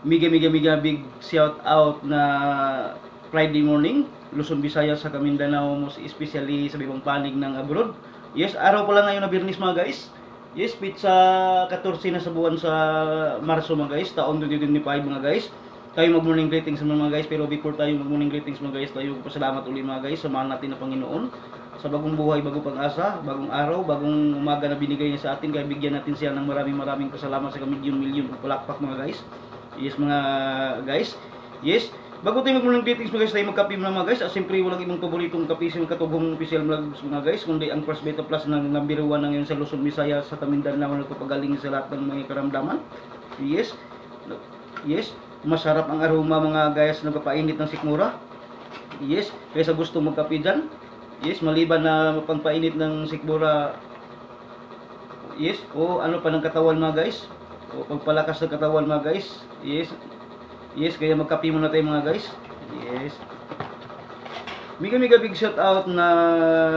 mega big shout out na Friday morning, Luzon, Visayas sa Mindanao, most especially sa Bibang Panig ng abroad. Yes, araw pala ngayon na Biyernes mga guys. Yes, pizza 14 na sa buwan sa Marso mga guys, taon 2025 mga guys. Tayo mag-morning greetings mga guys, pero before tayo mag-morning greetings mga guys, tayo pasalamat ulit mga guys sa mahal natin na Panginoon sa bagong buhay, bagong pag-asa, bagong araw, bagong umaga na binigay niya sa atin, kaya bigyan natin siya ng maraming pasalamat sa milyon palakpak mga guys. Yes mga guys. Yes. Bago tayo mag-morning greetings mga guys, tayo magkape muna mga guys. Siyempre walang ibang paboritong kape sa katugong official vlogs mga guys, kundi ang First Beta Plus ng number 1 na ngayon sa Luzon, Visayas sa Mindanao, nagpapagaling sa lahat ng mga karamdaman. Yes. Yes. Masarap ang aroma mga guys, nagpapainit ng sikmura. Yes. Kaya sa gusto magkape dyan, yes, maliban na pangpainit ng sikmura, yes, o ano pa ng katawan mga guys, o pagpalakas ng katawan mga guys. Yes. Yes, kaya magkape muna tayo mga guys. Yes. Mega big shout out na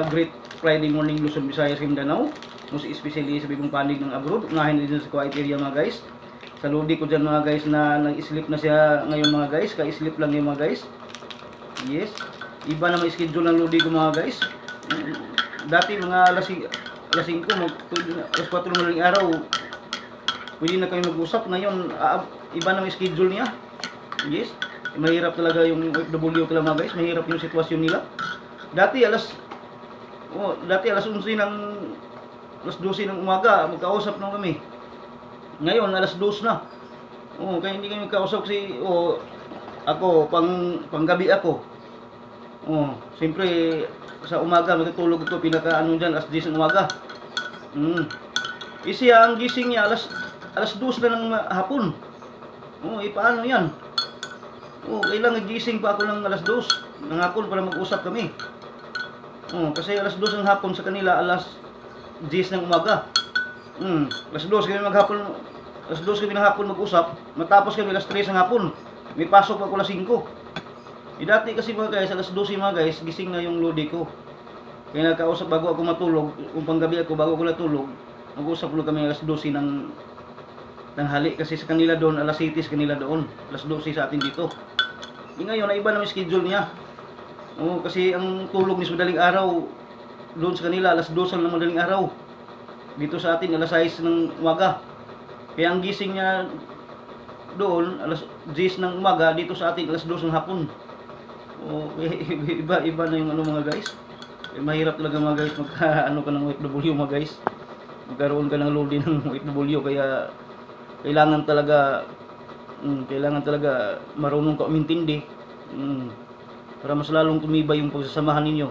great Friday morning Luzon, Visayas, Mindanao. Most especially sa Bibang Panig ng abroad. Unahin din sa quiet area mga guys. Sa lodi ko dyan mga guys na nag-sleep na siya ngayon mga guys. Ka-sleep lang yung mga guys. Yes. Iba na may schedule ng lodi ko mga guys. Dati mga alas 5, alas 4 madaling araw, pwede na kami mag-usap. Ngayon, iba na may schedule niya. Yes. Mahirap talaga yung OFW talaga mga guys. Mahirap yung sitwasyon nila. Dati alas 11 ng alas 12 ng umaga magkausap na kami. Ngayon alas 2 na. Kaya hindi kami magkausap kasi ako panggabi ako. Siyempre sa umaga matutulog ako, pinaka ano diyan alas 10 ng umaga. Isiya ang gising niya alas 2 na ng hapon. Paano 'yan? Kailangan gising pa ako ng alas 2 ng hapon para mag-usap kami. Kasi alas 2 ng hapon sa kanila alas 10 ng umaga. Alas 2 kami maghapon, alas 2 kami ng hapon mag-usap, matapos kami alas 3 ng hapon. May pasok pa ako alas 5. Dati kasi mga guys, alas 12 mga guys, gising na yung lodi ko. Kaya nagkausap bago ako matulog, kung panggabi ako bago ako natulog, mag-usap ulit kami alas 12 ng tanghali kasi sa kanila doon alas 7 sa kanila doon, alas 12 sa atin dito. Ngayon na iba na yung schedule niya. Kasi ang tulog ni madaling araw doon sa kanila alas 12 ng madaling araw. Dito sa atin alas 6 ng umaga. Kaya ang gising niya doon alas 10 ng umaga, dito sa atin alas 2 ng hapon. Iba na yung mga guys. Mahirap talaga mga guys magka ka ng OFW mga guys. Magkaroon ka ng lodi ng OFW, kaya kailangan talaga marunong ka umintindi para mas lalong tumibay yung pagsasamahan ninyo,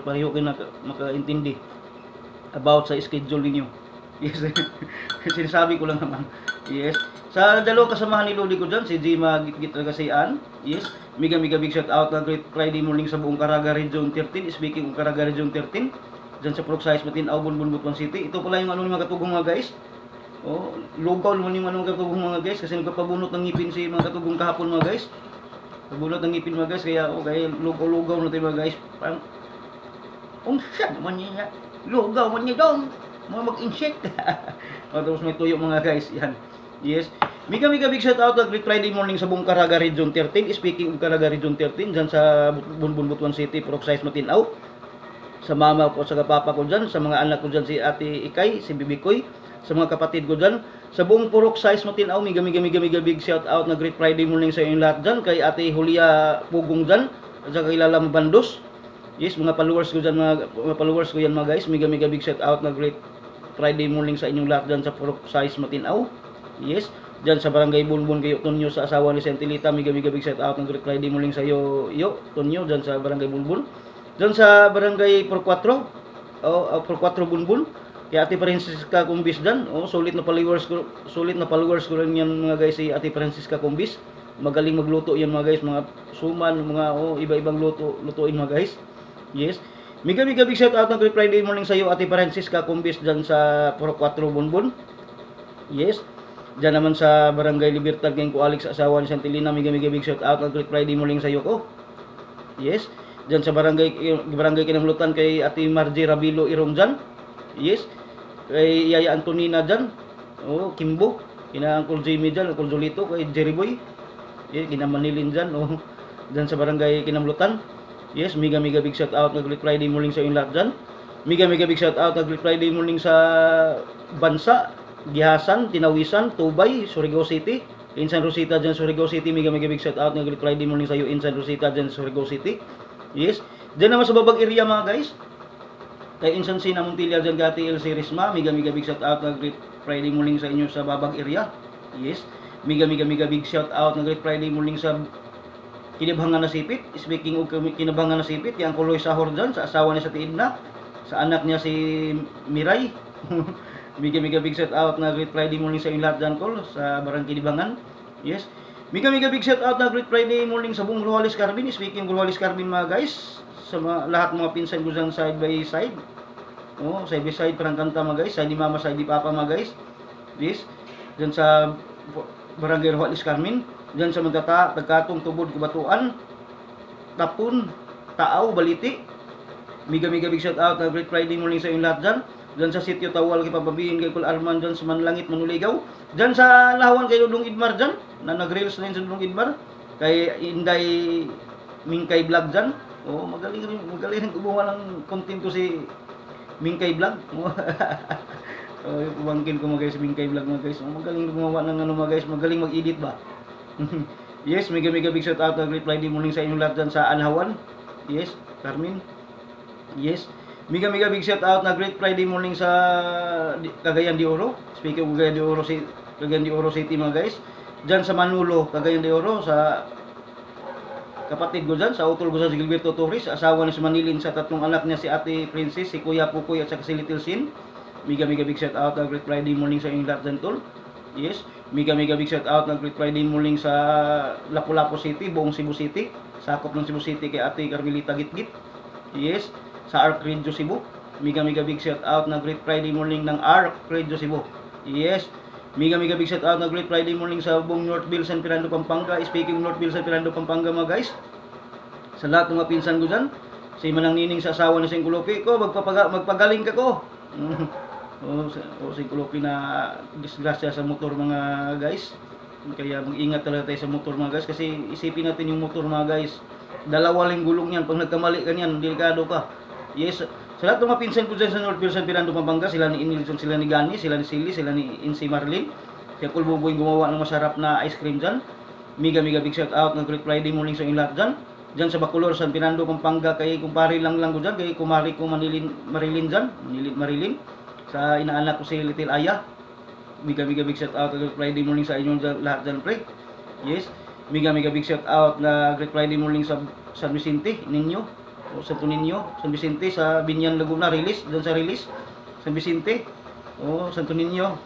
pareho kayo makaintindi about sa schedule ninyo. Yes. Sinasabi ko lang naman. Yes. Sa dalawang kasamahan ni lodi ko dyan, si Jima Gitgit Ragasian. Yes. Mega big shout out na great Friday morning sa buong Caraga Region 13. Speaking of Caraga Region 13, dyan sa Purok-Size Matinao, Butuan City. Ito pala yung mga katugong mga guys. Lugaw naman yung katugong mga guys, kasi nagpapabunot ng ngipin si mga katugong kahapon mga guys. Pabunot ng ngipin mga guys, kaya lugaw na tayo mga guys. Parang siya naman niya, lugaw man niya doon, mga mag-insect. Tapos may tuyo mga guys, yan. Yes. Mega big shout out na great Friday morning sa buong Caraga Region 13. Speaking of Caraga Region 13, dyan sa Butuan City, Purok-Size Matinao. Sa mama ko, sa papa ko dyan, sa mga anak ko dyan, si Ate Ikay, si Bibi Koy, sa mga kapatid ko dyan, sa buong Purok-Size Matinao, mega big shout out na great Friday morning sa inyong lahat dyan, kay Ate Julia Pugong dyan, at sa kay Lala Mabandos. Yes, mga followers ko dyan, mga followers ko yan mga guys, mega big shout out na great Friday morning sa inyong lahat dyan sa Purok-Size Matinao. Yes, dyan sa Barangay Bunbun kayo Tonyo, sa asawa ni Sentilita, mega big shout out ng great Friday morning sa iyo Tonyo, dyan sa Barangay Bunbun. Dyan sa Barangay Por 4 Bunbun, kay Ate Francisca Cumbis dyan. Sulit na followers ko rin yan mga guys, si Ate Francisca Cumbis. Magaling magluto yan mga guys, mga suman, mga iba-ibang lutuin mga guys. Yes. Mega big shout out ng great Friday morning sa iyo Ate Francisca Cumbis dyan sa Por 4 Bunbun. Yes. Diyan naman sa Barangay Libertad ngayon ko Alex, asawa ni Santilina, mega big shout out ng great Friday morning sa iyo ko. Yes. Diyan sa Barangay Kinamlutan kay Ate Margie Rabilo Irong dyan. Yes. Kay Yaya Antonina dyan. Kimbo. kina Uncle Jimmy dyan, Uncle Jolito, kay Jerry Boy, kina Manilin dyan, dyan sa barangay Kinamlutan. Yes, mega big shout out na Great Friday morning sa inyong lahat dyan. Mega big shout out na Great Friday morning sa Bansa, Gihasan, Tinawisan, Tubay, Surigao City, Insan Rosita dyan Surigao City. Mega big shout out na Great Friday morning sa iyo Insan Rosita dyan Surigao City. Yes, dyan naman sa babag area mga guys, kay Insan Sina Montilla dyan Gati El Sirisma. Mega big shout out na Great Friday morning sa inyo sa babag area. Yes, mega big shout out na Great Friday morning sa Kinabhangan na Sipit. Speaking of Kinabhangan na Sipit, yang Kuloy Sahor dyan, sa asawa niya sa Tiidna, sa anak niya si Miray. mega big shout out na Great Friday morning sa inyong lahat dyan, Kol, sa Barang Kinibangan. Yes, mega big shout out na Great Friday morning sa buong Rualis Carbin. Speaking of Rualis Carbin mga guys, sa lahat mga pinsan ko dyan side by side. Side by side, parang kanta mga guys, side ni mama, side ni papa mga guys. Yes, dyan sa Barangay Rualis Carbin, dyan sa Magtata, Tagkatong, Tubod, Kubatuan, Tapon, Taaw, Baliti. Mega big shout out na Great Friday morning sa inyong lahat dyan. Dyan sa Sitio Tawal, kay Papabihin, kay Kul Arman dyan sa Manlangit, Manuligaw. Dyan sa Lawan, kay Dudong Idmar dyan, na nag-reels na yun sa Dudong Idmar. Kay Inday Mingkay Vlog dyan. Magaling rin gumawa ng content ko si Mingkay Vlog. Pumangkin ko mga guys, Mingkay Vlog mga guys. Magaling gumawa ng mga guys, magaling mag-edit ba. Yes, mega big shout out na Great Friday morning sa inyong lahat dyan sa Anhawan. Yes, Carmen. Yes, mega big shout out na Great Friday morning sa Cagayan de Oro. Speaking of Cagayan de Oro City mga guys, dyan sa Manulo, Cagayan de Oro, sa kapatid ko dyan, sa utol ko sa Gilberto Torres, asawa ni si Manilin, sa tatlong anak niya si Ate Princess, si Kuya Pukoy at sa si Little Sin. Mega big shout out na Great Friday morning sa inyong lahat dyan, tol. Yes, mega big shout out na Great Friday morning sa Lapu-Lapu City, buong Cebu City, sakop ng Cebu City kay Ate Carmelita Gitgit. Yes, sa Arc Radio Cebu, mega big shout out na Great Friday morning ng Arc Radio Cebu. Yes, mega big shout out na Great Friday morning sa buong Northville, San Fernando, Pampanga. Speaking of Northville, San Fernando, Pampanga mga guys, sa lahat ng mga pinsan ko dyan, si Manang Nining sa asawa ni Singkulopi ko, magpagaling ka ko. Singkulopi na disgrasya sa motor mga guys. Kaya mag-ingat talaga tayo sa motor mga guys, kasi isipin natin yung motor mga guys, dalawa lang gulong yan, pag nagkamali ka niyan, delikado ka. Yes, sa lahat ng mga pinsan ko dyan sa Northville, San Fernando, Pampanga, sila ni Inilson, sila ni Gani, sila ni Silly, sila ni Insi Marlin, si Kulbuboy gumawa ng masarap na ice cream dyan. Mega big shout out ng Great Friday morning sa inyong lahat dyan. Dyan sa Bacolor, San Fernando, Pampanga, kay kumpare lang ko dyan, kay kumari ko Marilin dyan, Marilin, sa inaanak ko si Little Aya. Mega big shout out ng Great Friday morning sa inyong lahat dyan, pre. Yes, mega big shout out na Great Friday morning sa San Vicente, Niño, Santo Niño, San Vicente, sa Binyan, Laguna, release, dyan sa release, San Vicente, Santo Niño,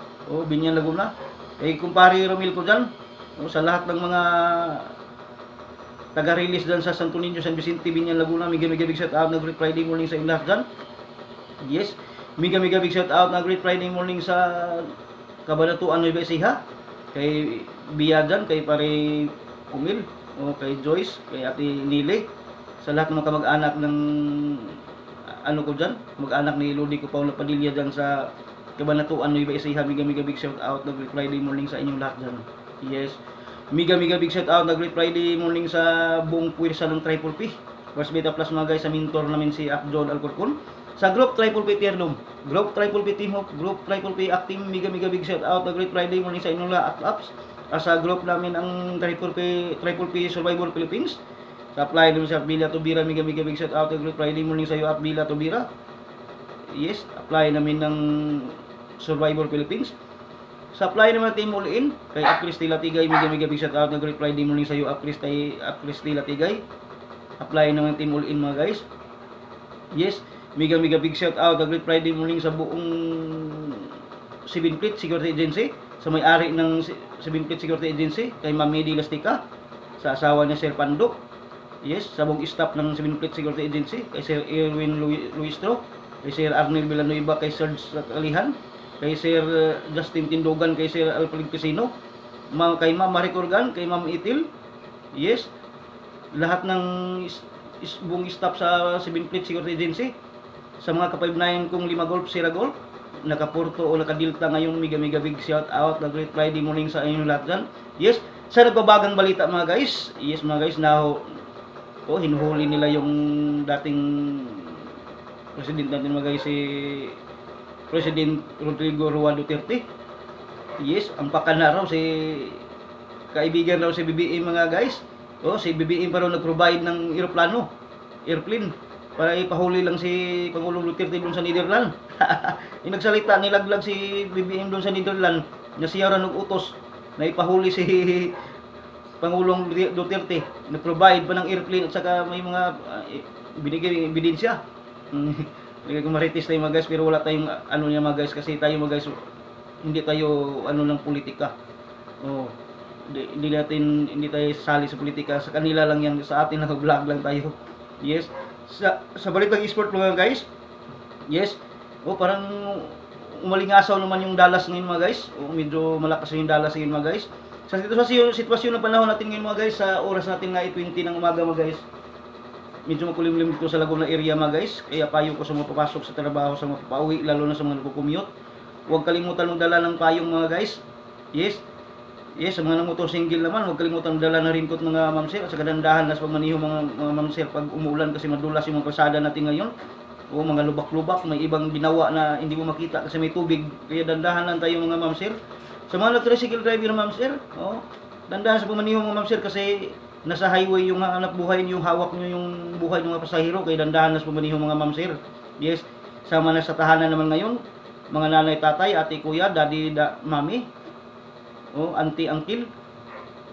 Binyan, Laguna. Kay kumpare Romil ko dyan, sa lahat ng mga taga-release dyan sa Santo Niño, San Vicente, Binyan, Laguna, mega big shout out na Great Friday morning sa inyong lahat dyan. Yes, mega big shout out na Great Friday morning sa Cabanatuan, Nueva Ecija, kay Bia dyan, kay pare Umil, kay Joyce, kay Ate Nile, sa lahat ng mga kamag-anak ng ko dyan, mag-anak ni Lodi ko Paula Padilla dyan sa Cabanatuan, Nueva Ecija. Mega big shout out na Great Friday morning sa inyong lahat dyan. Yes, mega big shout out na Great Friday morning sa buong puwersa ng Triple P, First Beta Plus mga guys, sa mentor namin si Akjod Alcorcon, sa Group Triple P Tiernum, Group Triple P Team Hope, Group Triple P Acting. Mega big shout out na Great Friday morning sa inyong lahat apps. Sa group namin ang Triple P Survivor Philippines, sa apply naman sa Bila Tubira. Mega big shout out na Great Friday morning sa iyo at Bila Tubira. Yes, apply namin ng Survivor Philippines. Sa apply naman Team All In kay Akris Tilatigay. Mega big shout out na Great Friday morning sa iyo Akris Tilatigay. Apply naman Team All In mga guys. Yes, mega big shout out na Great Friday morning sa buong 7 Fleet Security Agency, sa may-ari ng 7 Fleet Security Agency, kay Ma'am Medi Lastica, sa asawa niya Sir Pando. Yes, sa buong staff ng 7 Fleet Security Agency, kay Sir Erwin Luistro, kay Sir Arnel Villanueva, kay Sir Kalihan, kay Sir Justin Tindogan, kay Sir Alfred Pisino, kay Ma'am Maricorgan, kay Ma'am Itil. Yes, lahat ng buong staff sa 7 Fleet Security Agency, sa mga kapayunayan kong 5 Golf, Sierra Golf, naka-Porto o naka-Delta ngayon, mega big shout out na Great Friday morning sa inyong lahat dyan. Yes, sa nagbabagang balita mga guys. Yes mga guys, now hinuhuli nila yung dating president natin mga guys, si President Rodrigo Roa Duterte. Yes, ang pakan na raw si kaibigan raw si BBM mga guys. Si BBM pa raw nag-provide ng airplane para ipahuli lang si Pangulong Duterte doon sa Netherlands. Yung nagsalita, nilaglag si BBM doon sa Netherlands na siya raw nag-utos na ipahuli si Pangulong Duterte. Nag-provide pa ng airplane at saka may mga binigay ebidensya. Hindi ko maritis tayo mga guys, pero wala tayong niya mga guys, kasi tayo mga guys hindi tayo ng politika. Hindi tayo sali sa politika, sa kanila lang yan, sa atin lang vlog lang tayo. Yes, sa balitang e-sport mga guys. Yes, parang umalingasaw naman yung Dallas ngayon mga guys. Medyo malakas yung Dallas ngayon mga guys. Sa sitwasyon ng panahon natin ngayon mga guys, sa oras natin nga 20 ng umaga mga guys, medyo makulimlim dito sa Laguna area mga guys. Kaya payo ko sa mga papasok sa trabaho, sa mga pauwi, lalo na sa mga nagko-commute, huwag kalimutan magdala ng payong mga guys. Yes, sa mga motor single naman, huwag kalimutan magdala na rin mga ma'am sir, at sa kadandahan na sa pagmaniho mga ma'am sir pag umuulan, kasi madulas yung mga kalsada natin ngayon. Mga lubak-lubak, may ibang ginawa na hindi mo makita kasi may tubig, kaya dandahan lang tayo mga ma'am sir. Sa mga tricycle driver ma'am sir, dandahan sa pagmaniho mga ma'am sir, kasi nasa highway yung hanap buhay niyo, hawak niyo yung buhay ng mga pasahero, kaya dandahan na sa pagmaniho mga ma'am sir. Yes, sama na sa tahanan naman ngayon, mga nanay, tatay, ate, kuya, daddy, mami, auntie, uncle,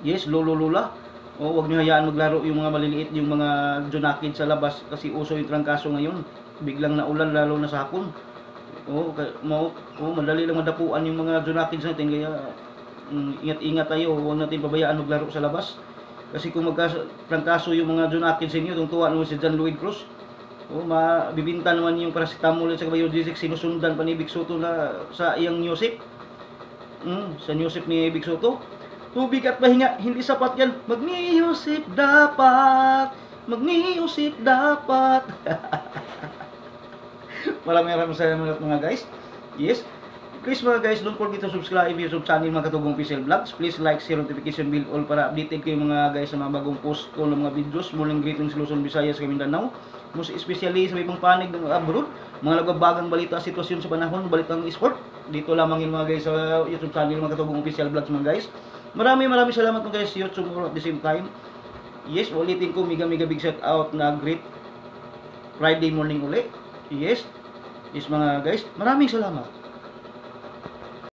yes, lolo, lola. Huwag niyo hayaan maglaro yung mga maliliit, yung mga junakid sa labas, kasi uso yung trangkaso ngayon. Biglang naulan, lalo na sa hapon. Madali lang madapuan yung mga junakids natin, kaya ingat-ingat tayo, huwag natin pabayaan maglaro sa labas. Kasi kung magka-trangkaso yung mga junakids sa inyo, tungtuwa naman si John Lloyd Cruz. Mabibinta naman yung paracetamol at sa biologic, sinusundan pa ni Big Soto na sa iyang Yosip. Sa Yosip ni Big Soto, tubig at pahinga, hindi sapat yan. Mag-Yosip dapat, mag-Yosip dapat. Maraming salamat mga guys. Yes, please mga guys, don't forget to subscribe YouTube channel mga Katugong Official Vlogs. Please like, share, notification bell all para updated kayo mga guys sa mga bagong post ko ng mga videos. Morning greetings Luzon, Visayas, Mindanao. Most especially sa ibang panig ng abroad, mga nagbabagang balita, sitwasyon sa panahon, balitang e-sport. Dito lamang yun mga guys sa YouTube channel mga Katugong Official Vlogs mga guys. Maraming salamat mga guys YouTube at the same time. Yes, ulitin ko, mega big shout out na Great Friday morning ulit. Yes mga guys, maraming salamat.